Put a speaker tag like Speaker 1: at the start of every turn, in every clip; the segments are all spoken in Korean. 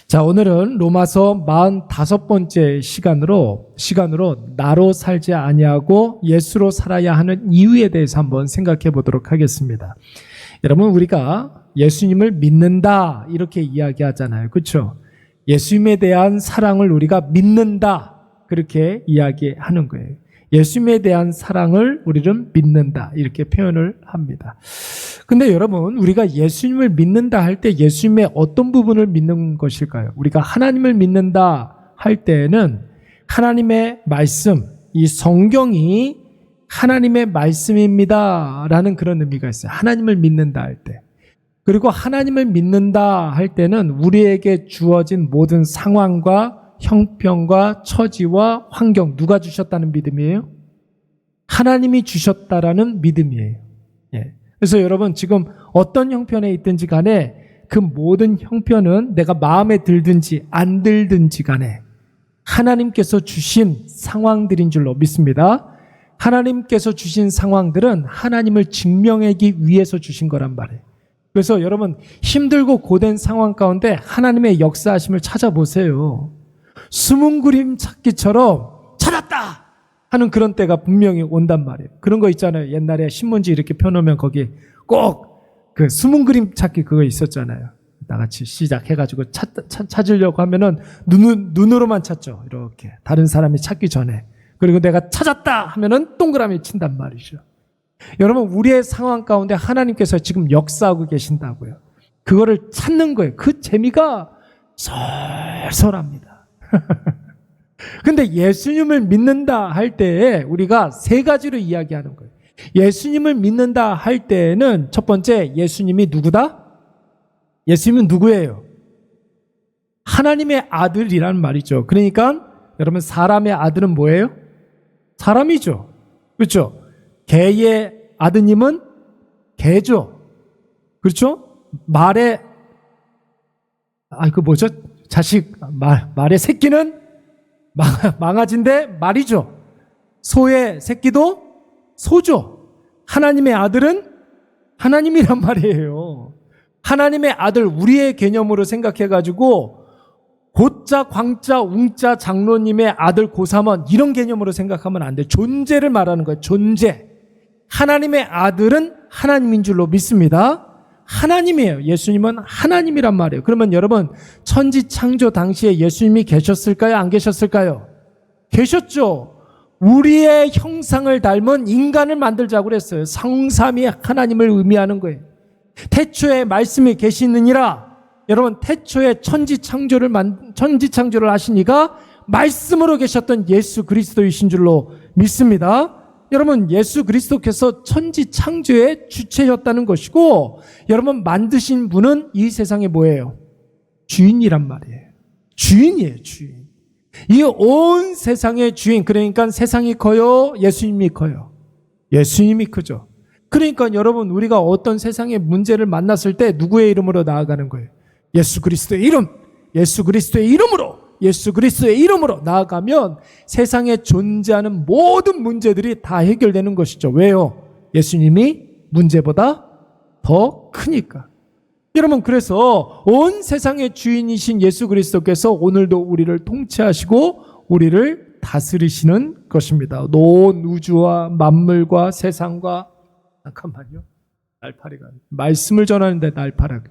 Speaker 1: 자, 오늘은 로마서 45번째 시간으로 나로 살지 아니하고 예수로 살아야 하는 이유에 대해서 한번 생각해 보도록 하겠습니다. 여러분, 우리가 예수님을 믿는다 이렇게 이야기하잖아요. 그렇죠? 예수님에 대한 사랑을 우리가 믿는다 그렇게 이야기하는 거예요. 예수님에 대한 사랑을 우리는 믿는다 이렇게 표현을 합니다. 근데 여러분, 우리가 예수님을 믿는다 할 때 예수님의 어떤 부분을 믿는 것일까요? 우리가 하나님을 믿는다 할 때는 하나님의 말씀, 이 성경이 하나님의 말씀입니다 라는 그런 의미가 있어요. 하나님을 믿는다 할 때. 그리고 하나님을 믿는다 할 때는 우리에게 주어진 모든 상황과 형편과 처지와 환경, 누가 주셨다는 믿음이에요? 하나님이 주셨다라는 믿음이에요. 예. 그래서 여러분, 지금 어떤 형편에 있든지 간에 그 모든 형편은 내가 마음에 들든지 안 들든지 간에 하나님께서 주신 상황들인 줄로 믿습니다. 하나님께서 주신 상황들은 하나님을 증명하기 위해서 주신 거란 말이에요. 그래서 여러분, 힘들고 고된 상황 가운데 하나님의 역사하심을 찾아보세요. 숨은 그림 찾기처럼 찾았다 하는 그런 때가 분명히 온단 말이에요. 그런 거 있잖아요. 옛날에 신문지 이렇게 펴놓으면 거기 꼭 그 숨은 그림 찾기 그거 있었잖아요. 나같이 시작해가지고 찾으려고 하면은 눈으로만 찾죠. 이렇게 다른 사람이 찾기 전에. 그리고 내가 찾았다 하면은 동그라미 친단 말이죠. 여러분, 우리의 상황 가운데 하나님께서 지금 역사하고 계신다고요. 그거를 찾는 거예요. 그 재미가 쏠쏠합니다. 근데 예수님을 믿는다 할 때에 우리가 세 가지로 이야기하는 거예요. 예수님을 믿는다 할 때는 첫 번째, 예수님이 누구다? 예수님은 누구예요? 하나님의 아들이라는 말이죠. 그러니까 여러분, 사람의 아들은 뭐예요? 사람이죠. 그렇죠? 개의 아드님은 개죠. 그렇죠? 말의 자식, 말의 새끼는 망아지인데 말이죠. 소의 새끼도 소죠. 하나님의 아들은 하나님이란 말이에요. 하나님의 아들, 우리의 개념으로 생각해가지고 고자, 광자, 웅자, 장로님의 아들 고삼원 이런 개념으로 생각하면 안 돼요. 존재를 말하는 거예요. 존재. 하나님의 아들은 하나님인 줄로 믿습니다. 하나님이에요. 예수님은 하나님이란 말이에요. 그러면 여러분, 천지창조 당시에 예수님이 계셨을까요? 안 계셨을까요? 계셨죠. 우리의 형상을 닮은 인간을 만들자고 그랬어요. 성삼위 하나님을 의미하는 거예요. 태초에 말씀이 계시느니라. 여러분, 태초에 천지창조를 하신 이가 말씀으로 계셨던 예수 그리스도이신 줄로 믿습니다. 여러분, 예수 그리스도께서 천지창조의 주체였다는 것이고, 여러분, 만드신 분은 이 세상에 뭐예요? 주인이란 말이에요. 주인이에요, 주인. 이 온 세상의 주인, 그러니까 세상이 커요? 예수님이 커요? 예수님이 크죠. 그러니까 여러분, 우리가 어떤 세상의 문제를 만났을 때 누구의 이름으로 나아가는 거예요? 예수 그리스도의 이름, 예수 그리스도의 이름으로, 예수 그리스도의 이름으로 나아가면 세상에 존재하는 모든 문제들이 다 해결되는 것이죠. 왜요? 예수님이 문제보다 더 크니까. 여러분, 그래서 온 세상의 주인이신 예수 그리스도께서 오늘도 우리를 통치하시고 우리를 다스리시는 것입니다. 온 우주와 만물과 세상과, 잠깐만요. 날파리가 말씀을 전하는데 날파리가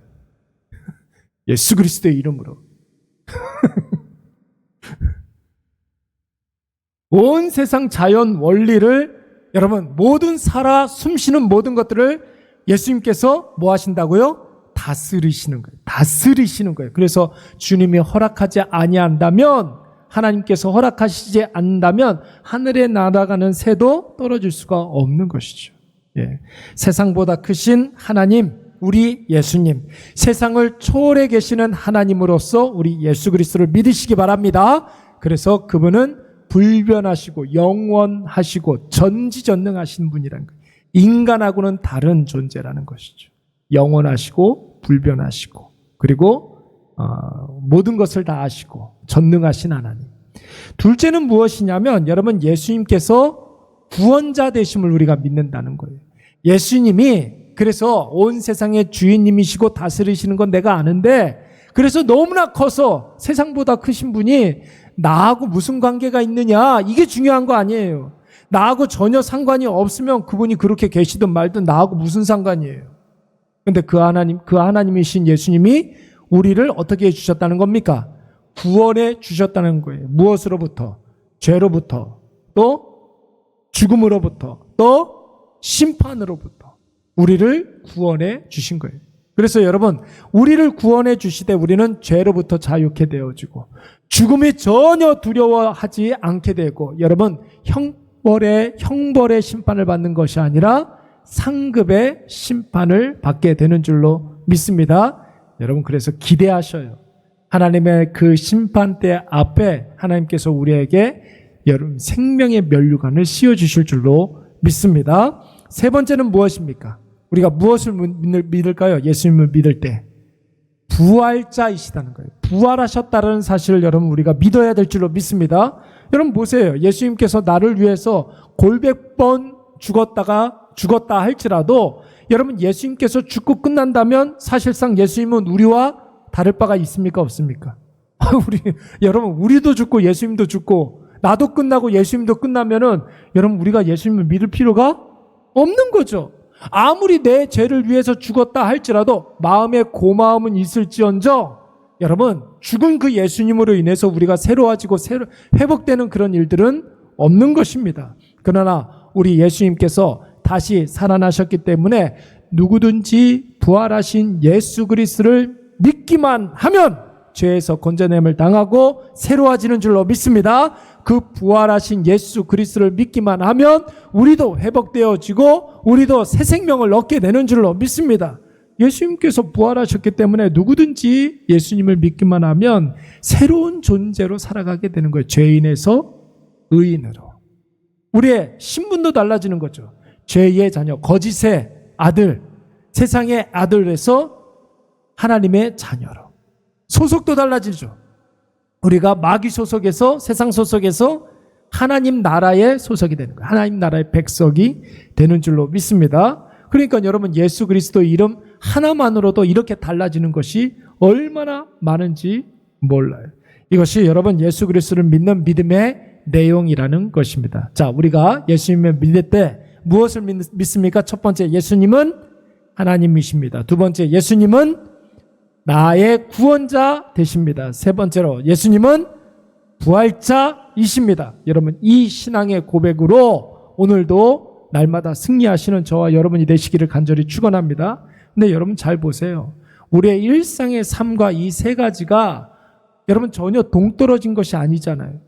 Speaker 1: 예수 그리스도의 이름으로 온 세상 자연 원리를, 여러분, 모든 살아 숨쉬는 모든 것들을 예수님께서 뭐 하신다고요? 다스리시는 거예요. 다스리시는 거예요. 그래서 주님이 허락하지 아니한다면, 하나님께서 허락하시지 않는다면 하늘에 날아가는 새도 떨어질 수가 없는 것이죠. 예. 세상보다 크신 하나님, 우리 예수님, 세상을 초월해 계시는 하나님으로서 우리 예수 그리스도를 믿으시기 바랍니다. 그래서 그분은 불변하시고 영원하시고 전지전능하신 분이라는 거예요. 인간하고는 다른 존재라는 것이죠. 영원하시고 불변하시고, 그리고 모든 것을 다 아시고 전능하신 하나님. 둘째는 무엇이냐면, 여러분, 예수님께서 구원자 되심을 우리가 믿는다는 거예요. 예수님이 그래서 온 세상의 주인님이시고 다스리시는 건 내가 아는데 그래서 너무나 커서 세상보다 크신 분이 나하고 무슨 관계가 있느냐, 이게 중요한 거 아니에요. 나하고 전혀 상관이 없으면 그분이 그렇게 계시든 말든 나하고 무슨 상관이에요. 근데 그 하나님이신 예수님이 우리를 어떻게 해주셨다는 겁니까? 구원해 주셨다는 거예요. 무엇으로부터? 죄로부터, 또 죽음으로부터, 또 심판으로부터 우리를 구원해 주신 거예요. 그래서 여러분, 우리를 구원해 주시되 우리는 죄로부터 자유케 되어지고 죽음이 전혀 두려워하지 않게 되고, 여러분, 형벌의 심판을 받는 것이 아니라 상급의 심판을 받게 되는 줄로 믿습니다. 여러분, 그래서 기대하셔요. 하나님의 그 심판대 앞에 하나님께서 우리에게 여러분 생명의 면류관을 씌워주실 줄로 믿습니다. 세 번째는 무엇입니까? 우리가 무엇을 믿을까요? 예수님을 믿을 때 부활자이시다는 거예요. 부활하셨다는 사실을 여러분 우리가 믿어야 될 줄로 믿습니다. 여러분 보세요. 예수님께서 나를 위해서 골백 번 죽었다 할지라도 여러분, 예수님께서 죽고 끝난다면 사실상 예수님은 우리와 다를 바가 있습니까? 없습니까? 여러분, 우리도 죽고 예수님도 죽고 나도 끝나고 예수님도 끝나면은 여러분, 우리가 예수님을 믿을 필요가 없는 거죠. 아무리 내 죄를 위해서 죽었다 할지라도 마음에 고마움은 있을지언정 여러분, 죽은 그 예수님으로 인해서 우리가 새로워지고 회복되는 그런 일들은 없는 것입니다. 그러나 우리 예수님께서 다시 살아나셨기 때문에 누구든지 부활하신 예수 그리스도를 믿기만 하면 죄에서 건져냄을 당하고 새로워지는 줄로 믿습니다. 그 부활하신 예수 그리스도를 믿기만 하면 우리도 회복되어지고 우리도 새 생명을 얻게 되는 줄로 믿습니다. 예수님께서 부활하셨기 때문에 누구든지 예수님을 믿기만 하면 새로운 존재로 살아가게 되는 거예요. 죄인에서 의인으로. 우리의 신분도 달라지는 거죠. 죄의 자녀, 거짓의 아들, 세상의 아들에서 하나님의 자녀로. 소속도 달라지죠. 우리가 마귀 소속에서, 세상 소속에서 하나님 나라의 소속이 되는 거예요. 하나님 나라의 백성이 되는 줄로 믿습니다. 그러니까 여러분, 예수 그리스도 이름 하나만으로도 이렇게 달라지는 것이 얼마나 많은지 몰라요. 이것이 여러분 예수 그리스도를 믿는 믿음의 내용이라는 것입니다. 자, 우리가 예수님을 믿을 때 무엇을 믿습니까? 첫 번째, 예수님은 하나님이십니다. 두 번째, 예수님은 나의 구원자 되십니다. 세 번째로, 예수님은 부활자이십니다. 여러분, 이 신앙의 고백으로 오늘도 날마다 승리하시는 저와 여러분이 되시기를 간절히 축원합니다. 근데 여러분 잘 보세요. 우리의 일상의 삶과 이 세 가지가 여러분 전혀 동떨어진 것이 아니잖아요.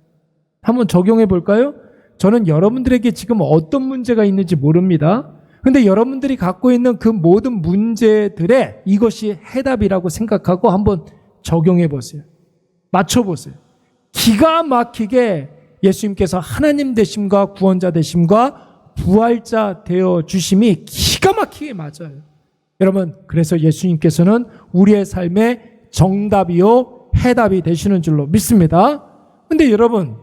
Speaker 1: 한번 적용해 볼까요? 저는 여러분들에게 지금 어떤 문제가 있는지 모릅니다. 근데 여러분들이 갖고 있는 그 모든 문제들의 이것이 해답이라고 생각하고 한번 적용해 보세요. 맞춰 보세요. 기가 막히게 예수님께서 하나님 되심과 구원자 되심과 부활자 되어 주심이 기가 막히게 맞아요. 여러분, 그래서 예수님께서는 우리의 삶의 정답이요 해답이 되시는 줄로 믿습니다. 근데 여러분,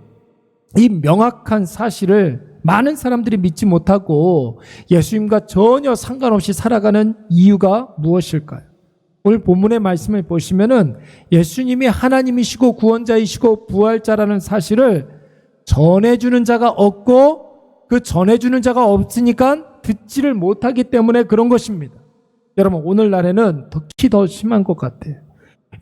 Speaker 1: 이 명확한 사실을 많은 사람들이 믿지 못하고 예수님과 전혀 상관없이 살아가는 이유가 무엇일까요? 오늘 본문의 말씀을 보시면은 예수님이 하나님이시고 구원자이시고 부활자라는 사실을 전해주는 자가 없고 그 전해주는 자가 없으니까 듣지를 못하기 때문에 그런 것입니다. 여러분, 오늘날에는 특히 더 심한 것 같아요.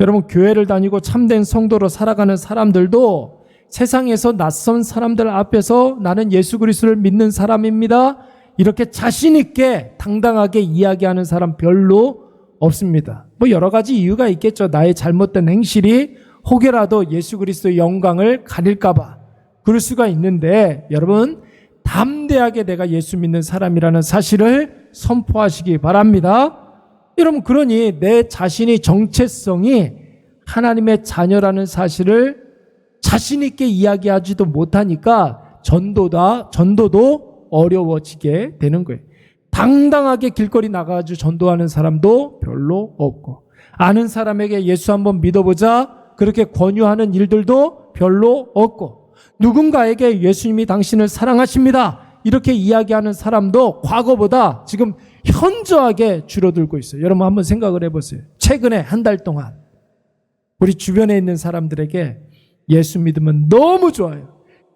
Speaker 1: 여러분, 교회를 다니고 참된 성도로 살아가는 사람들도 세상에서 낯선 사람들 앞에서 나는 예수 그리스도를 믿는 사람입니다, 이렇게 자신 있게 당당하게 이야기하는 사람 별로 없습니다. 뭐 여러 가지 이유가 있겠죠. 나의 잘못된 행실이 혹여라도 예수 그리스도의 영광을 가릴까 봐 그럴 수가 있는데, 여러분 담대하게 내가 예수 믿는 사람이라는 사실을 선포하시기 바랍니다. 여러분, 그러니 내 자신의 정체성이 하나님의 자녀라는 사실을 자신 있게 이야기하지도 못하니까 전도도 어려워지게 되는 거예요. 당당하게 길거리 나가가지고 전도하는 사람도 별로 없고, 아는 사람에게 예수 한번 믿어보자 그렇게 권유하는 일들도 별로 없고, 누군가에게 예수님이 당신을 사랑하십니다 이렇게 이야기하는 사람도 과거보다 지금 현저하게 줄어들고 있어요. 여러분 한번 생각을 해보세요. 최근에 한 달 동안 우리 주변에 있는 사람들에게 예수 믿으면 너무 좋아요.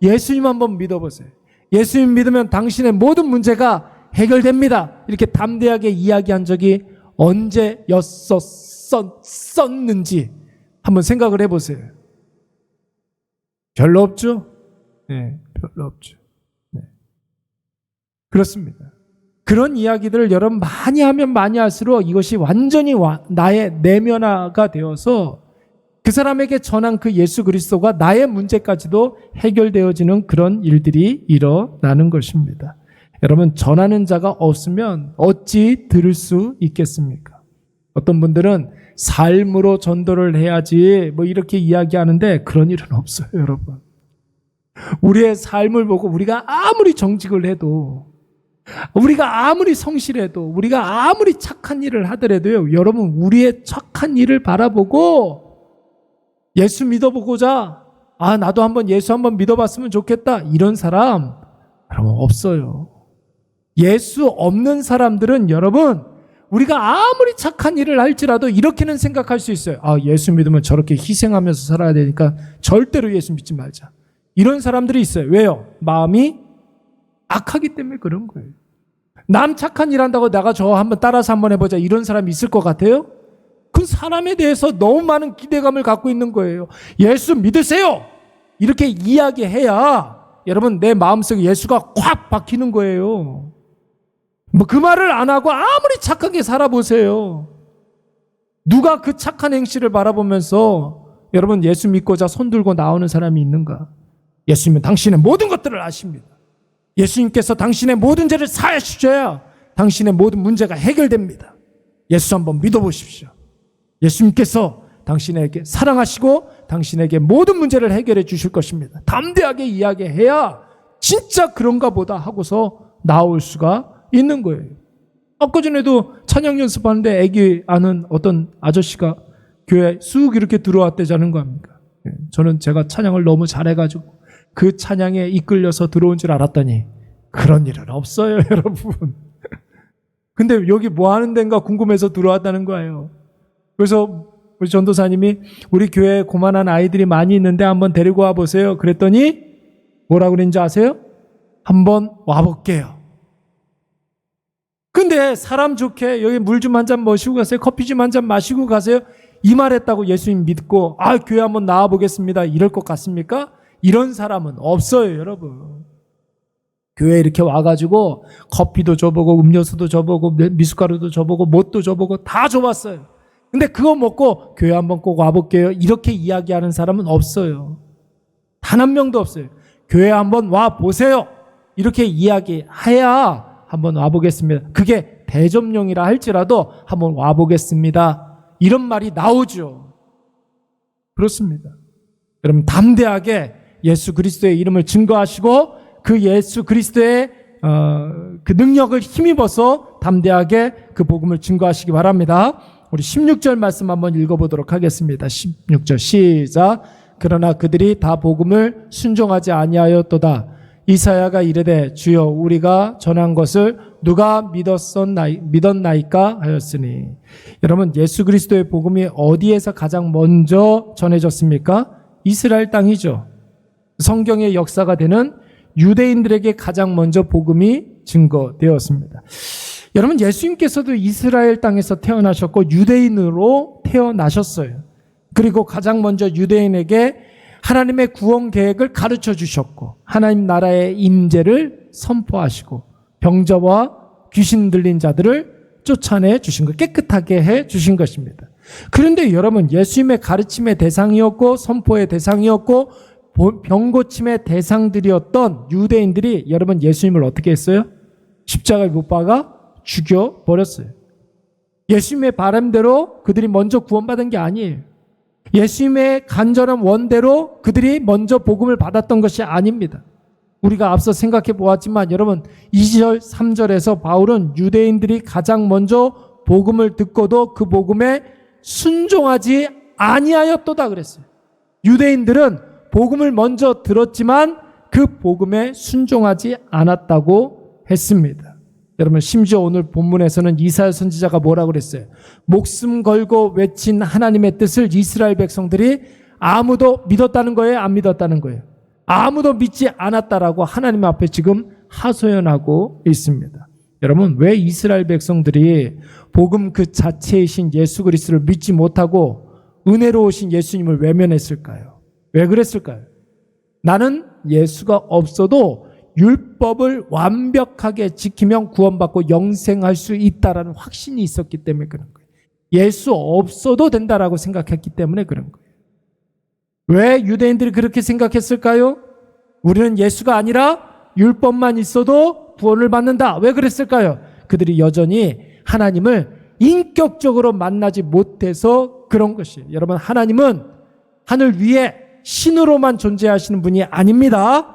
Speaker 1: 예수님 한번 믿어보세요. 예수님 믿으면 당신의 모든 문제가 해결됩니다. 이렇게 담대하게 이야기한 적이 언제였었는지 한번 생각을 해보세요. 별로 없죠? 네, 별로 없죠. 네. 그렇습니다. 그런 이야기들을 여러분 많이 하면 많이 할수록 이것이 완전히 나의 내면화가 되어서 그 사람에게 전한 그 예수 그리스도가 나의 문제까지도 해결되어지는 그런 일들이 일어나는 것입니다. 여러분, 전하는 자가 없으면 어찌 들을 수 있겠습니까? 어떤 분들은 삶으로 전도를 해야지 뭐 이렇게 이야기하는데 그런 일은 없어요, 여러분. 우리의 삶을 보고 우리가 아무리 정직을 해도, 우리가 아무리 성실해도, 우리가 아무리 착한 일을 하더라도요, 여러분, 우리의 착한 일을 바라보고 예수 믿어보고자, 나도 한번 예수 한번 믿어봤으면 좋겠다, 이런 사람 여러분 없어요. 예수 없는 사람들은 여러분, 우리가 아무리 착한 일을 할지라도 이렇게는 생각할 수 있어요. 예수 믿으면 저렇게 희생하면서 살아야 되니까 절대로 예수 믿지 말자. 이런 사람들이 있어요. 왜요? 마음이 악하기 때문에 그런 거예요. 남 착한 일 한다고 내가 저 한번 따라서 한번 해보자, 이런 사람이 있을 것 같아요? 그 사람에 대해서 너무 많은 기대감을 갖고 있는 거예요. 예수 믿으세요! 이렇게 이야기해야 여러분 내 마음속에 예수가 콱 박히는 거예요. 뭐 그 말을 안 하고 아무리 착하게 살아보세요. 누가 그 착한 행실을 바라보면서 여러분 예수 믿고자 손 들고 나오는 사람이 있는가? 예수님은 당신의 모든 것들을 아십니다. 예수님께서 당신의 모든 죄를 사하셔야 당신의 모든 문제가 해결됩니다. 예수 한번 믿어보십시오. 예수님께서 당신에게 사랑하시고 당신에게 모든 문제를 해결해 주실 것입니다. 담대하게 이야기해야 진짜 그런가 보다 하고서 나올 수가 있는 거예요. 아까 전에도 찬양 연습하는데 애기 아는 어떤 아저씨가 교회에 쑥 이렇게 들어왔대자는 거 아닙니까? 저는 제가 찬양을 너무 잘해가지고 그 찬양에 이끌려서 들어온 줄 알았더니 그런 일은 없어요, 여러분. 근데 여기 뭐 하는 데인가 궁금해서 들어왔다는 거예요. 그래서 우리 전도사님이 우리 교회에 고만한 아이들이 많이 있는데 한번 데리고 와보세요. 그랬더니 뭐라고 그랬는지 아세요? 한번 와볼게요. 근데 사람 좋게 여기 물 좀 한 잔 마시고 가세요. 커피 좀 한 잔 마시고 가세요. 이 말했다고 예수님 믿고 교회 한번 나와보겠습니다, 이럴 것 같습니까? 이런 사람은 없어요, 여러분. 교회에 이렇게 와가지고 커피도 줘보고 음료수도 줘보고 미숫가루도 줘보고 뭣도 줘보고 다 줘봤어요. 근데 그거 먹고 교회 한번 꼭 와볼게요, 이렇게 이야기하는 사람은 없어요. 단 한 명도 없어요. 교회 한번 와보세요, 이렇게 이야기해야 한번 와보겠습니다. 그게 대접용이라 할지라도 한번 와보겠습니다, 이런 말이 나오죠. 그렇습니다. 여러분 담대하게 예수 그리스도의 이름을 증거하시고 그 예수 그리스도의 그 능력을 힘입어서 담대하게 그 복음을 증거하시기 바랍니다. 우리 16절 말씀 한번 읽어보도록 하겠습니다. 16절 시작. 그러나 그들이 다 복음을 순종하지 아니하였도다. 이사야가 이르되 주여 우리가 전한 것을 누가 믿었나이까 하였으니. 여러분 예수 그리스도의 복음이 어디에서 가장 먼저 전해졌습니까? 이스라엘 땅이죠. 성경의 역사가 되는 유대인들에게 가장 먼저 복음이 증거되었습니다. 여러분 예수님께서도 이스라엘 땅에서 태어나셨고 유대인으로 태어나셨어요. 그리고 가장 먼저 유대인에게 하나님의 구원 계획을 가르쳐 주셨고 하나님 나라의 임재를 선포하시고 병자와 귀신 들린 자들을 쫓아내 주신 것, 깨끗하게 해 주신 것입니다. 그런데 여러분 예수님의 가르침의 대상이었고 선포의 대상이었고 병 고침의 대상들이었던 유대인들이 여러분 예수님을 어떻게 했어요? 십자가에 못 박아 죽여버렸어요. 예수님의 바람대로 그들이 먼저 구원받은 게 아니에요. 예수님의 간절한 원대로 그들이 먼저 복음을 받았던 것이 아닙니다. 우리가 앞서 생각해 보았지만 여러분 2절 3절에서 바울은 유대인들이 가장 먼저 복음을 듣고도 그 복음에 순종하지 아니하였도다 그랬어요. 유대인들은 복음을 먼저 들었지만 그 복음에 순종하지 않았다고 했습니다. 여러분 심지어 오늘 본문에서는 이사야 선지자가 뭐라고 그랬어요? 목숨 걸고 외친 하나님의 뜻을 이스라엘 백성들이 아무도 믿었다는 거예요? 안 믿었다는 거예요? 아무도 믿지 않았다라고 하나님 앞에 지금 하소연하고 있습니다. 여러분 왜 이스라엘 백성들이 복음 그 자체이신 예수 그리스도를 믿지 못하고 은혜로우신 예수님을 외면했을까요? 왜 그랬을까요? 나는 예수가 없어도 율법을 완벽하게 지키면 구원받고 영생할 수 있다라는 확신이 있었기 때문에 그런 거예요. 예수 없어도 된다라고 생각했기 때문에 그런 거예요. 왜 유대인들이 그렇게 생각했을까요? 우리는 예수가 아니라 율법만 있어도 구원을 받는다. 왜 그랬을까요? 그들이 여전히 하나님을 인격적으로 만나지 못해서 그런 것이에요. 여러분 하나님은 하늘 위에 신으로만 존재하시는 분이 아닙니다.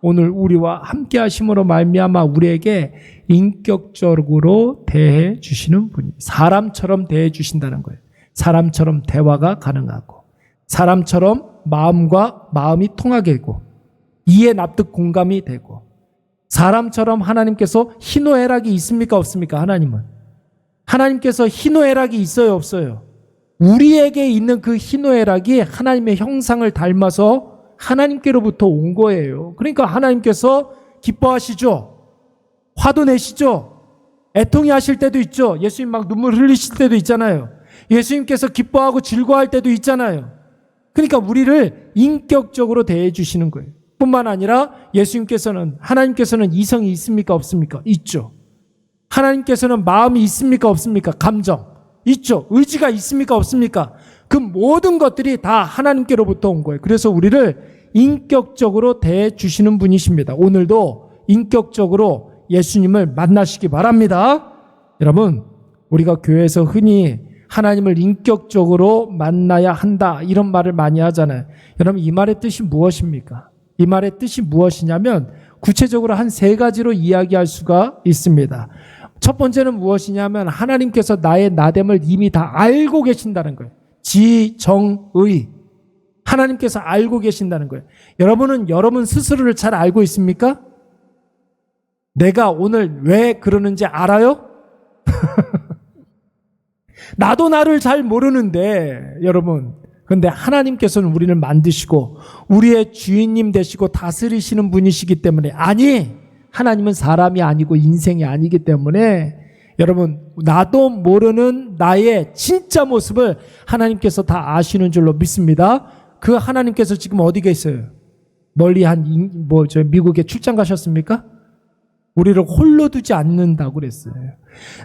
Speaker 1: 오늘 우리와 함께 하심으로 말미암아 우리에게 인격적으로 대해 주시는 분이 사람처럼 대해 주신다는 거예요. 사람처럼 대화가 가능하고 사람처럼 마음과 마음이 통하게 되고 이해 납득 공감이 되고 사람처럼 하나님께서 희노애락이 있습니까 없습니까? 하나님께서 희노애락이 있어요 없어요? 우리에게 있는 그 희노애락이 하나님의 형상을 닮아서 하나님께로부터 온 거예요. 그러니까 하나님께서 기뻐하시죠. 화도 내시죠. 애통이 하실 때도 있죠. 예수님 막 눈물 흘리실 때도 있잖아요. 예수님께서 기뻐하고 즐거워할 때도 있잖아요. 그러니까 우리를 인격적으로 대해 주시는 거예요. 뿐만 아니라 하나님께서는 이성이 있습니까 없습니까? 있죠. 하나님께서는 마음이 있습니까 없습니까? 감정 있죠. 의지가 있습니까 없습니까? 그 모든 것들이 다 하나님께로부터 온 거예요. 그래서 우리를 인격적으로 대해 주시는 분이십니다. 오늘도 인격적으로 예수님을 만나시기 바랍니다. 여러분 우리가 교회에서 흔히 하나님을 인격적으로 만나야 한다 이런 말을 많이 하잖아요. 여러분 이 말의 뜻이 무엇입니까? 이 말의 뜻이 무엇이냐면 구체적으로 한 세 가지로 이야기할 수가 있습니다. 첫 번째는 무엇이냐면 하나님께서 나의 나됨을 이미 다 알고 계신다는 거예요. 지정의. 하나님께서 알고 계신다는 거예요. 여러분은 여러분 스스로를 잘 알고 있습니까? 내가 오늘 왜 그러는지 알아요? 나도 나를 잘 모르는데 여러분 그런데 하나님께서는 우리를 만드시고 우리의 주인님 되시고 다스리시는 분이시기 때문에 아니 하나님은 사람이 아니고 인생이 아니기 때문에 여러분 나도 모르는 나의 진짜 모습을 하나님께서 다 아시는 줄로 믿습니다. 그 하나님께서 지금 어디 계세요? 멀리 미국에 출장 가셨습니까? 우리를 홀로 두지 않는다고 그랬어요.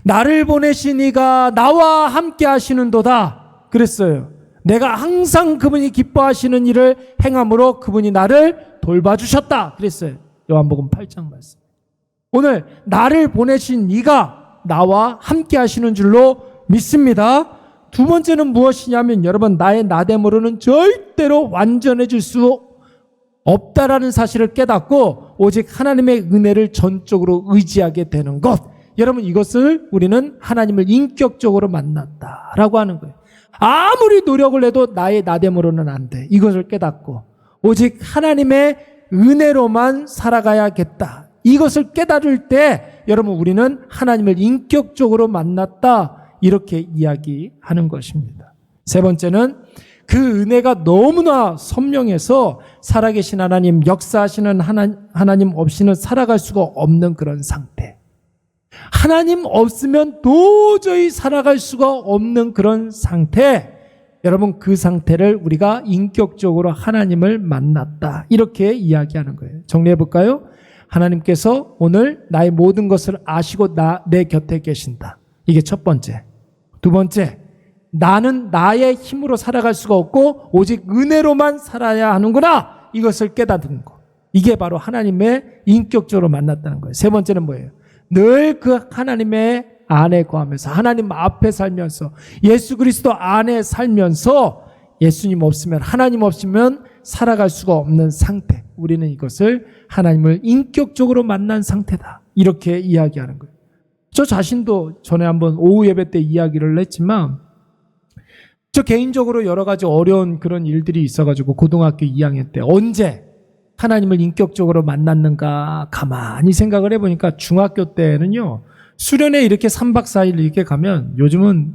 Speaker 1: 나를 보내신 이가 나와 함께 하시는도다 그랬어요. 내가 항상 그분이 기뻐하시는 일을 행함으로 그분이 나를 돌봐주셨다 그랬어요. 요한복음 8장 말씀. 오늘 나를 보내신 이가 나와 함께 하시는 줄로 믿습니다. 두 번째는 무엇이냐면 여러분 나의 나됨으로는 절대로 완전해질 수 없다라는 사실을 깨닫고 오직 하나님의 은혜를 전적으로 의지하게 되는 것. 여러분 이것을 우리는 하나님을 인격적으로 만났다라고 하는 거예요. 아무리 노력을 해도 나의 나됨으로는 안 돼. 이것을 깨닫고 오직 하나님의 은혜로만 살아가야겠다. 이것을 깨달을 때 여러분 우리는 하나님을 인격적으로 만났다. 이렇게 이야기하는 것입니다. 세 번째는 그 은혜가 너무나 선명해서 살아계신 하나님, 역사하시는 하나님 없이는 살아갈 수가 없는 그런 상태. 하나님 없으면 도저히 살아갈 수가 없는 그런 상태. 여러분 그 상태를 우리가 인격적으로 하나님을 만났다. 이렇게 이야기하는 거예요. 정리해 볼까요? 하나님께서 오늘 나의 모든 것을 아시고 내 곁에 계신다. 이게 첫 번째. 두 번째, 나는 나의 힘으로 살아갈 수가 없고 오직 은혜로만 살아야 하는구나. 이것을 깨닫는 것. 이게 바로 하나님의 인격적으로 만났다는 거예요. 세 번째는 뭐예요? 늘 그 하나님의 안에 거하면서 하나님 앞에 살면서 예수 그리스도 안에 살면서 예수님 없으면 하나님 없으면 살아갈 수가 없는 상태. 우리는 이것을 하나님을 인격적으로 만난 상태다. 이렇게 이야기하는 거예요. 저 자신도 전에 한번 오후 예배 때 이야기를 했지만 저 개인적으로 여러 가지 어려운 그런 일들이 있어가지고 고등학교 2학년 때 언제 하나님을 인격적으로 만났는가 가만히 생각을 해보니까 중학교 때는요, 수련회 이렇게 3박 4일 이렇게 가면, 요즘은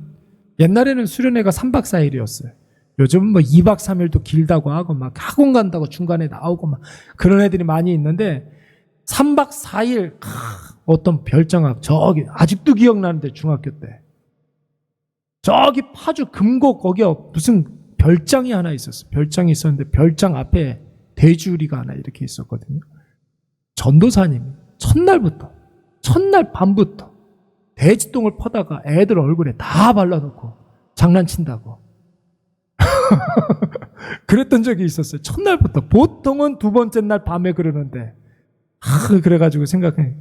Speaker 1: 옛날에는 수련회가 3박 4일이었어요. 요즘은 뭐 2박 3일도 길다고 하고 막 학원 간다고 중간에 나오고 막 그런 애들이 많이 있는데, 3박 4일 어떤 별장학, 저기 아직도 기억나는데, 중학교 때 저기 파주 금곡 거기에 무슨 별장이 하나 있었어요. 별장이 있었는데 별장 앞에 돼지우리가 하나 이렇게 있었거든요. 전도사님이 첫날 밤부터 돼지똥을 퍼다가 애들 얼굴에 다 발라놓고 장난친다고 그랬던 적이 있었어요. 첫날부터. 보통은 두 번째 날 밤에 그러는데, 그래가지고 생각해,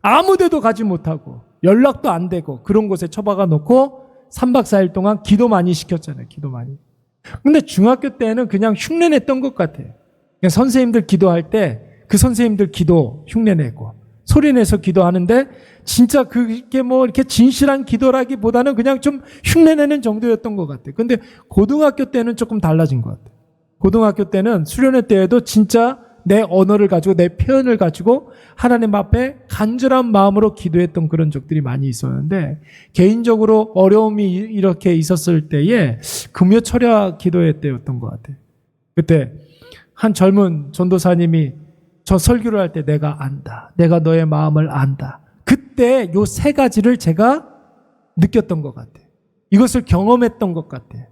Speaker 1: 아무데도 가지 못하고 연락도 안 되고 그런 곳에 처박아 놓고 3박 4일 동안 기도 많이 시켰잖아요. 기도 많이. 근데 중학교 때는 그냥 흉내냈던 것 같아요. 그냥 선생님들 기도할 때 그 선생님들 기도 흉내내고 소리내서 기도하는데, 진짜 그게 뭐 이렇게 진실한 기도라기보다는 그냥 좀 흉내내는 정도였던 것 같아요. 근데 고등학교 때는 조금 달라진 것 같아요. 고등학교 때는 수련회 때에도 진짜 내 언어를 가지고 내 표현을 가지고 하나님 앞에 간절한 마음으로 기도했던 그런 적들이 많이 있었는데, 개인적으로 어려움이 이렇게 있었을 때에 금요 철야 기도회 때였던 것 같아요. 그때 한 젊은 전도사님이 저 설교를 할 때, 내가 안다, 내가 너의 마음을 안다, 그때 요 세 가지를 제가 느꼈던 것 같아요. 이것을 경험했던 것 같아요.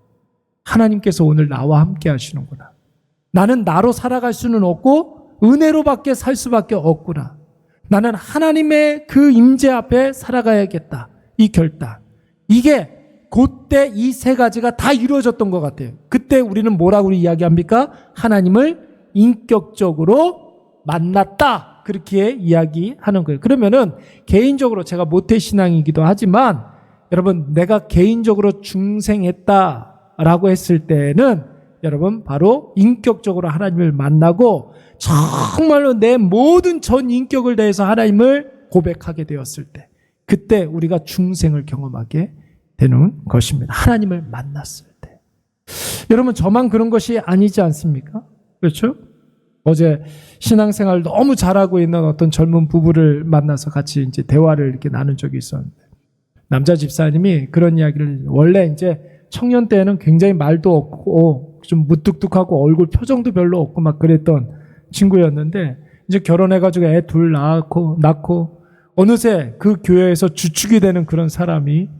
Speaker 1: 하나님께서 오늘 나와 함께 하시는구나. 나는 나로 살아갈 수는 없고 은혜로밖에 살 수밖에 없구나. 나는 하나님의 그 임재 앞에 살아가야겠다. 이 결단. 이게 그때 이 세 가지가 다 이루어졌던 것 같아요. 그때 우리는 뭐라고 이야기합니까? 하나님을 인격적으로 만났다. 그렇게 이야기하는 거예요. 그러면은 개인적으로, 제가 모태신앙이기도 하지만 여러분, 내가 개인적으로 중생했다라고 했을 때는 여러분, 바로 인격적으로 하나님을 만나고 정말로 내 모든 전 인격을 다해서 하나님을 고백하게 되었을 때, 그때 우리가 중생을 경험하게 되는 것입니다. 하나님을 만났을 때. 여러분, 저만 그런 것이 아니지 않습니까? 그렇죠? 어제 신앙생활 너무 잘하고 있는 어떤 젊은 부부를 만나서 같이 이제 대화를 이렇게 나눈 적이 있었는데, 남자 집사님이 그런 이야기를, 원래 이제 청년 때는 굉장히 말도 없고 좀 무뚝뚝하고 얼굴 표정도 별로 없고 막 그랬던 친구였는데, 이제 결혼해가지고 애 둘 낳고 어느새 그 교회에서 주축이 되는 그런 사람이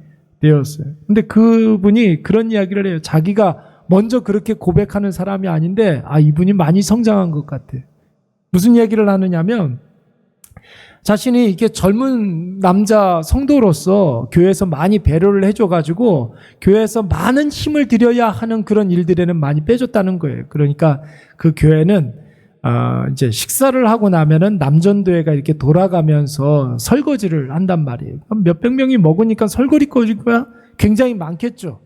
Speaker 1: 되었어요. 근데 그분이 그런 이야기를 해요. 자기가 먼저 그렇게 고백하는 사람이 아닌데, 이분이 많이 성장한 것 같아. 무슨 얘기를 하느냐면, 자신이 이렇게 젊은 남자 성도로서 교회에서 많이 배려를 해줘가지고 교회에서 많은 힘을 들여야 하는 그런 일들에는 많이 빼줬다는 거예요. 그러니까 그 교회는 이제 식사를 하고 나면은 남전도회가 이렇게 돌아가면서 설거지를 한단 말이에요. 몇백 명이 먹으니까 설거지거리가 굉장히 많겠죠.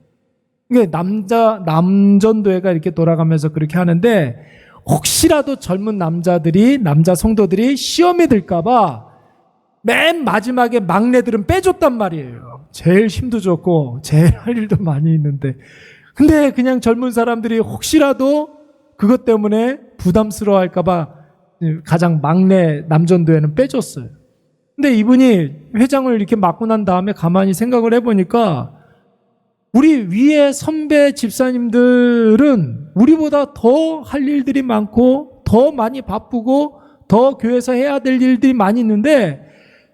Speaker 1: 이게 남전도회가 이렇게 돌아가면서 그렇게 하는데, 혹시라도 젊은 남자 성도들이 시험에 들까봐 맨 마지막에 막내들은 빼줬단 말이에요. 제일 힘도 좋고 제일 할 일도 많이 있는데, 근데 그냥 젊은 사람들이 혹시라도 그것 때문에 부담스러워 할까봐 가장 막내 남전도회는 빼줬어요. 근데 이분이 회장을 이렇게 맡고 난 다음에 가만히 생각을 해보니까, 우리 위에 선배 집사님들은 우리보다 더 할 일들이 많고 더 많이 바쁘고 더 교회에서 해야 될 일들이 많이 있는데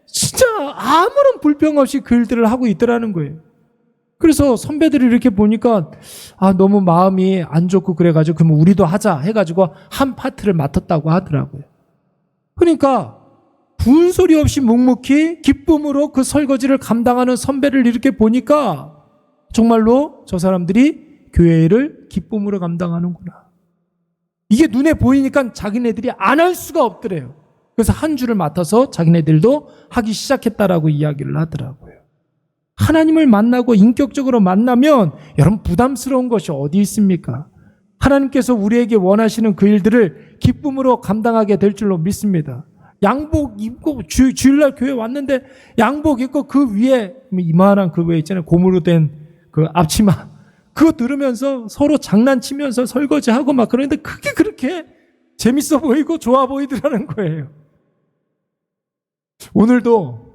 Speaker 1: 진짜 아무런 불평 없이 그 일들을 하고 있더라는 거예요. 그래서 선배들이 이렇게 보니까 너무 마음이 안 좋고 그래가지고, 그럼 우리도 하자 해가지고 한 파트를 맡았다고 하더라고요. 그러니까 분소리 없이 묵묵히 기쁨으로 그 설거지를 감당하는 선배를 이렇게 보니까 정말로 저 사람들이 교회를 기쁨으로 감당하는구나. 이게 눈에 보이니까 자기네들이 안 할 수가 없더래요. 그래서 한 주를 맡아서 자기네들도 하기 시작했다라고 이야기를 하더라고요. 하나님을 만나고 인격적으로 만나면 여러분, 부담스러운 것이 어디 있습니까? 하나님께서 우리에게 원하시는 그 일들을 기쁨으로 감당하게 될 줄로 믿습니다. 양복 입고 주일날 교회 왔는데 양복 입고 그 위에 이만한 그 위에 있잖아요. 고무로 된 그 앞치마, 그거 들으면서 서로 장난치면서 설거지하고 막 그러는데, 그게 그렇게 재밌어 보이고 좋아 보이더라는 거예요. 오늘도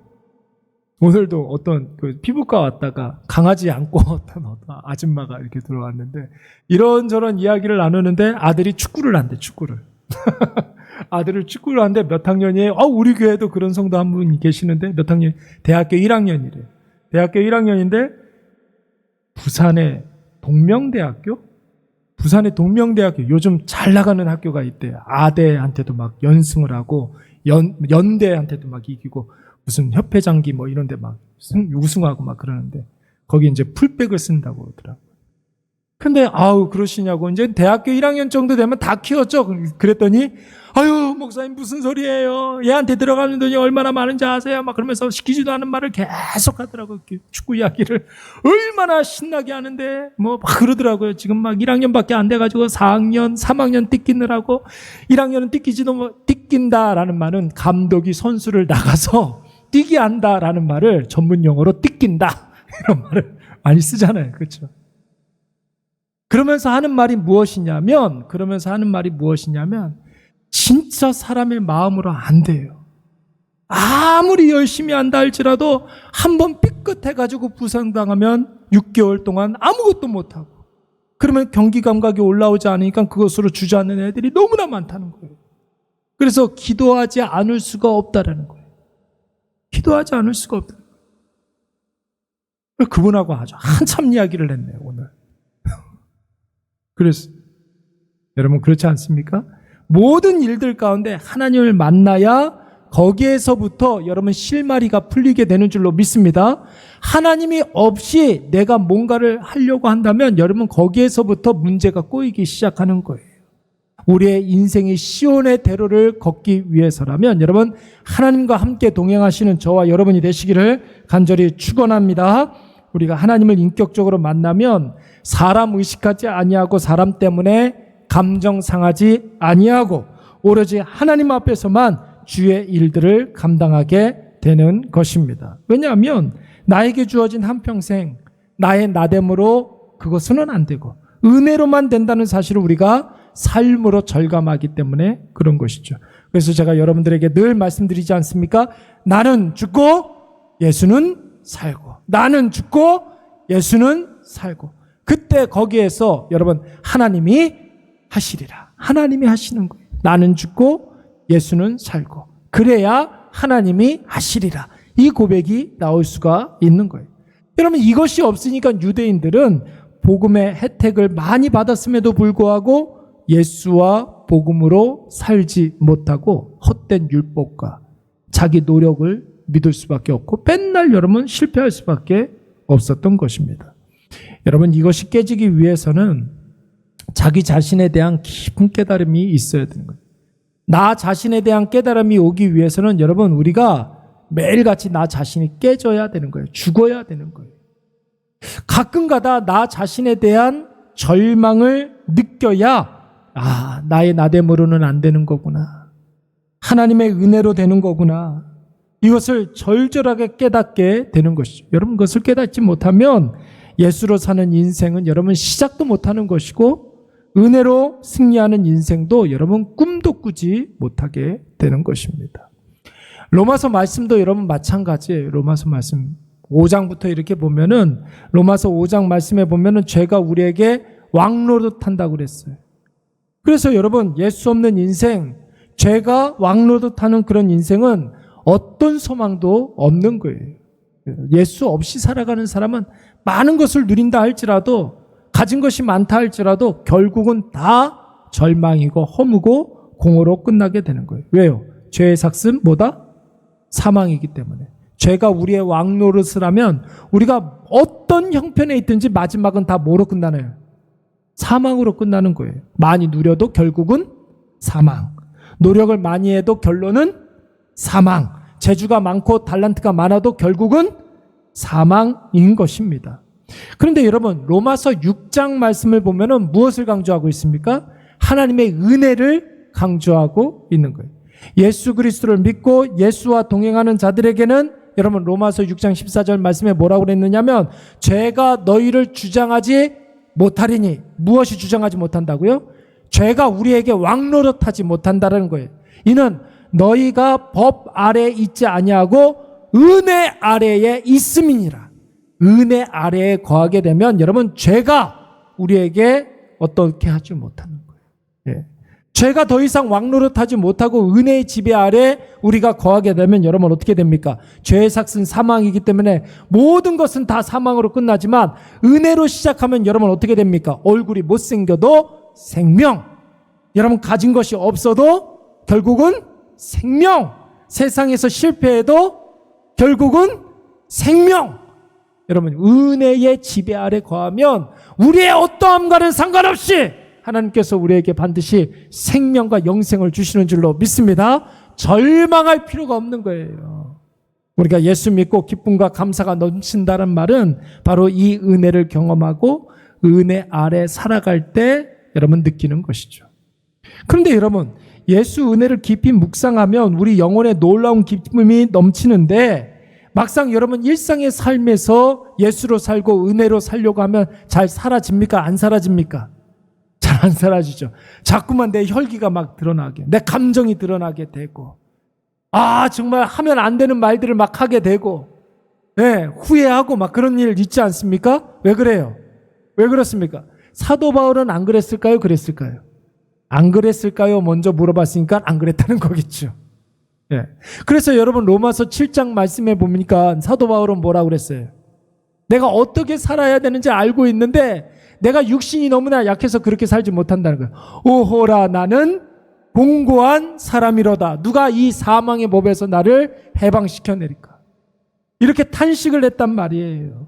Speaker 1: 어떤 그 피부과 왔다가 강아지 안고 어떤 아줌마가 이렇게 들어왔는데 이런저런 이야기를 나누는데 아들이 축구를 한대, 축구를. 아들을 축구를 하는데 몇 학년이에요? 우리 교회도 그런 성도 한 분 계시는데 몇 학년? 대학교 1학년이래요. 대학교 1학년인데 부산의 동명대학교 요즘 잘 나가는 학교가 있대요. 아대한테도 막 연승을 하고 연대한테도 막 이기고 무슨 협회장기 뭐 이런 데 막 우승하고 막 그러는데 거기 이제 풀백을 쓴다고 그러더라고요. 근데 그러시냐고 이제 대학교 1학년 정도 되면 다 키웠죠. 그랬더니 목사님 무슨 소리예요? 얘한테 들어가는 돈이 얼마나 많은지 아세요? 막 그러면서 시키지도 않은 말을 계속 하더라고요. 축구 이야기를 얼마나 신나게 하는데 뭐 막 그러더라고요. 지금 막 1학년밖에 안 돼가지고 4학년, 3학년 뛰기느라고 1학년은 뛰긴다라는 말은 감독이 선수를 나가서 뛰게 한다라는 말을 전문 용어로 뛰긴다 이런 말을 많이 쓰잖아요. 그렇죠? 그러면서 하는 말이 무엇이냐면 진짜 사람의 마음으로 안 돼요. 아무리 열심히 한다 할지라도 한번 삐끗해가지고 부상당하면 6개월 동안 아무것도 못하고 그러면 경기 감각이 올라오지 않으니까 그것으로 주저앉는 애들이 너무나 많다는 거예요. 그래서 기도하지 않을 수가 없다라는 거예요. 기도하지 않을 수가 없다. 그분하고 아주 한참 이야기를 했네요, 오늘. 그래서 여러분 그렇지 않습니까? 모든 일들 가운데 하나님을 만나야 거기에서부터 여러분 실마리가 풀리게 되는 줄로 믿습니다. 하나님이 없이 내가 뭔가를 하려고 한다면 여러분 거기에서부터 문제가 꼬이기 시작하는 거예요. 우리의 인생이 시온의 대로를 걷기 위해서라면 여러분 하나님과 함께 동행하시는 저와 여러분이 되시기를 간절히 축원합니다. 우리가 하나님을 인격적으로 만나면 사람 의식하지 아니하고 사람 때문에 감정 상하지 아니하고 오로지 하나님 앞에서만 주의 일들을 감당하게 되는 것입니다. 왜냐하면 나에게 주어진 한평생 나의 나됨으로 그것은 안 되고 은혜로만 된다는 사실을 우리가 삶으로 절감하기 때문에 그런 것이죠. 그래서 제가 여러분들에게 늘 말씀드리지 않습니까? 나는 죽고 예수는 살고 나는 죽고 예수는 살고 그때 거기에서 여러분 하나님이 하시리라. 하나님이 하시는 거예요. 나는 죽고 예수는 살고 그래야 하나님이 하시리라. 이 고백이 나올 수가 있는 거예요. 여러분 이것이 없으니까 유대인들은 복음의 혜택을 많이 받았음에도 불구하고 예수와 복음으로 살지 못하고 헛된 율법과 자기 노력을 믿을 수밖에 없고 맨날 여러분 실패할 수밖에 없었던 것입니다. 여러분 이것이 깨지기 위해서는 자기 자신에 대한 깊은 깨달음이 있어야 되는 거예요. 나 자신에 대한 깨달음이 오기 위해서는 여러분 우리가 매일같이 나 자신이 깨져야 되는 거예요. 죽어야 되는 거예요. 가끔가다 나 자신에 대한 절망을 느껴야 나의 나됨으로는 안 되는 거구나. 하나님의 은혜로 되는 거구나. 이것을 절절하게 깨닫게 되는 것이죠. 여러분 그것을 깨닫지 못하면 예수로 사는 인생은 여러분 시작도 못하는 것이고 은혜로 승리하는 인생도 여러분 꿈도 꾸지 못하게 되는 것입니다. 로마서 말씀도 여러분 마찬가지예요. 로마서 말씀 5장부터 이렇게 보면은 로마서 5장 말씀에 보면은 죄가 우리에게 왕노릇한다고 그랬어요. 그래서 여러분 예수 없는 인생, 죄가 왕노릇하는 그런 인생은 어떤 소망도 없는 거예요. 예수 없이 살아가는 사람은 많은 것을 누린다 할지라도 가진 것이 많다 할지라도 결국은 다 절망이고 허무고 공허로 끝나게 되는 거예요. 왜요? 죄의 삭은 뭐다? 사망이기 때문에. 죄가 우리의 왕노릇을 하면 우리가 어떤 형편에 있든지 마지막은 다 뭐로 끝나나요? 사망으로 끝나는 거예요. 많이 누려도 결국은 사망. 노력을 많이 해도 결론은 사망. 재주가 많고 달란트가 많아도 결국은 사망인 것입니다. 그런데 여러분 로마서 6장 말씀을 보면은 무엇을 강조하고 있습니까? 하나님의 은혜를 강조하고 있는 거예요. 예수 그리스도를 믿고 예수와 동행하는 자들에게는 여러분 로마서 6장 14절 말씀에 뭐라고 그랬느냐면 죄가 너희를 주장하지 못하리니 무엇이 주장하지 못한다고요? 죄가 우리에게 왕노릇하지 못한다는 거예요. 이는 너희가 법 아래에 있지 아니하고 은혜 아래에 있음이니라. 은혜 아래에 거하게 되면 여러분 죄가 우리에게 어떻게 하지 못하는 거예요. 예. 죄가 더 이상 왕노릇하지 못하고 은혜의 지배 아래 우리가 거하게 되면 여러분 어떻게 됩니까? 죄의 삭은 사망이기 때문에 모든 것은 다 사망으로 끝나지만 은혜로 시작하면 여러분 어떻게 됩니까? 얼굴이 못생겨도 생명. 여러분 가진 것이 없어도 결국은 생명. 세상에서 실패해도 결국은 생명. 여러분 은혜의 지배 아래 거하면 우리의 어떠함과는 상관없이 하나님께서 우리에게 반드시 생명과 영생을 주시는 줄로 믿습니다. 절망할 필요가 없는 거예요. 우리가 예수 믿고 기쁨과 감사가 넘친다는 말은 바로 이 은혜를 경험하고 은혜 아래 살아갈 때 여러분 느끼는 것이죠. 그런데 여러분 예수 은혜를 깊이 묵상하면 우리 영혼에 놀라운 기쁨이 넘치는데 막상 여러분 일상의 삶에서 예수로 살고 은혜로 살려고 하면 잘 사라집니까? 안 사라집니까? 잘 안 사라지죠. 자꾸만 내 혈기가 막 드러나게, 내 감정이 드러나게 되고, 정말 하면 안 되는 말들을 막 하게 되고, 네, 후회하고 막 그런 일 있지 않습니까? 왜 그래요? 왜 그렇습니까? 사도 바울은 안 그랬을까요? 그랬을까요? 안 그랬을까요? 먼저 물어봤으니까 안 그랬다는 거겠죠. 네. 그래서 여러분 로마서 7장 말씀해 보니까 사도 바울은 뭐라고 그랬어요? 내가 어떻게 살아야 되는지 알고 있는데 내가 육신이 너무나 약해서 그렇게 살지 못한다는 거예요. 오호라 나는 공고한 사람이로다. 누가 이 사망의 법에서 나를 해방시켜내릴까? 이렇게 탄식을 했단 말이에요.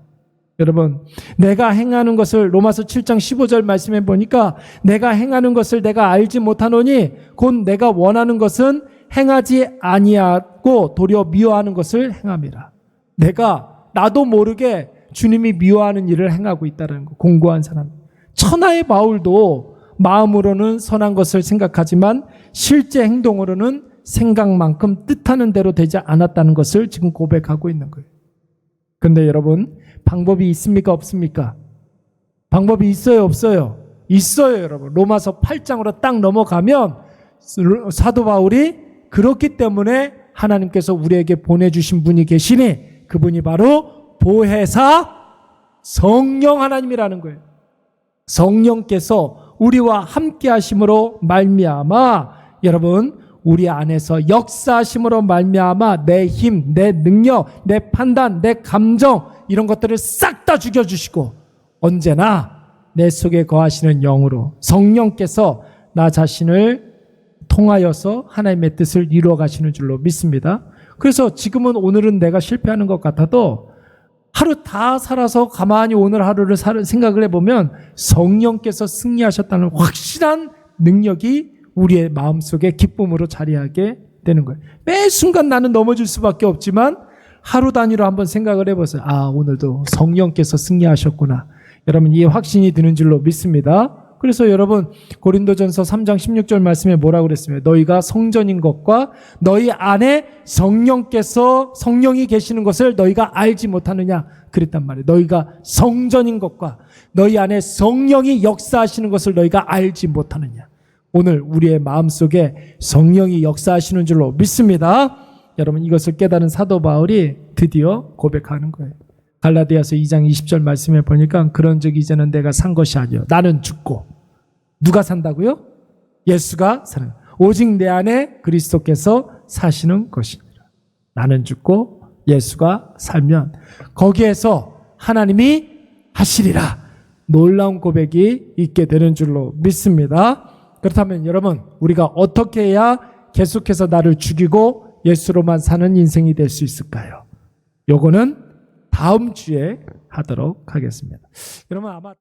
Speaker 1: 여러분 내가 행하는 것을 로마서 7장 15절 말씀해 보니까 내가 행하는 것을 내가 알지 못하노니 곧 내가 원하는 것은 행하지 아니하고 도리어 미워하는 것을 행함이라. 내가 나도 모르게 주님이 미워하는 일을 행하고 있다는 거. 공고한 사람. 천하의 바울도 마음으로는 선한 것을 생각하지만 실제 행동으로는 생각만큼 뜻하는 대로 되지 않았다는 것을 지금 고백하고 있는 거예요. 그런데 여러분 방법이 있습니까? 없습니까? 방법이 있어요? 없어요? 있어요, 여러분. 로마서 8장으로 딱 넘어가면 사도 바울이 그렇기 때문에 하나님께서 우리에게 보내주신 분이 계시니 그분이 바로 보혜사 성령 하나님이라는 거예요. 성령께서 우리와 함께 하심으로 말미암아 여러분 우리 안에서 역사하심으로 말미암아 내 힘, 내 능력, 내 판단, 내 감정 이런 것들을 싹 다 죽여주시고 언제나 내 속에 거하시는 영으로 성령께서 나 자신을 통하여서 하나님의 뜻을 이루어 가시는 줄로 믿습니다. 그래서 지금은 오늘은 내가 실패하는 것 같아도 하루 다 살아서 가만히 오늘 하루를 생각을 해보면 성령께서 승리하셨다는 확실한 능력이 우리의 마음속에 기쁨으로 자리하게 되는 거예요. 매 순간 나는 넘어질 수밖에 없지만 하루 단위로 한번 생각을 해보세요. 오늘도 성령께서 승리하셨구나. 여러분 이 확신이 드는 줄로 믿습니다. 그래서 여러분 고린도전서 3장 16절 말씀에 뭐라고 그랬습니까? 너희가 성전인 것과 너희 안에 성령이 계시는 것을 너희가 알지 못하느냐 그랬단 말이에요. 너희가 성전인 것과 너희 안에 성령이 역사하시는 것을 너희가 알지 못하느냐. 오늘 우리의 마음속에 성령이 역사하시는 줄로 믿습니다. 여러분 이것을 깨달은 사도 바울이 드디어 고백하는 거예요. 갈라디아서 2장 20절 말씀에 보니까 그런즉 이제는 내가 산 것이 아니요 나는 죽고 누가 산다고요? 예수가 사는 오직 내 안에 그리스도께서 사시는 것입니다. 나는 죽고 예수가 살면 거기에서 하나님이 하시리라. 놀라운 고백이 있게 되는 줄로 믿습니다. 그렇다면 여러분 우리가 어떻게 해야 계속해서 나를 죽이고 예수로만 사는 인생이 될 수 있을까요? 요거는 다음 주에 하도록 하겠습니다. 여러분 아마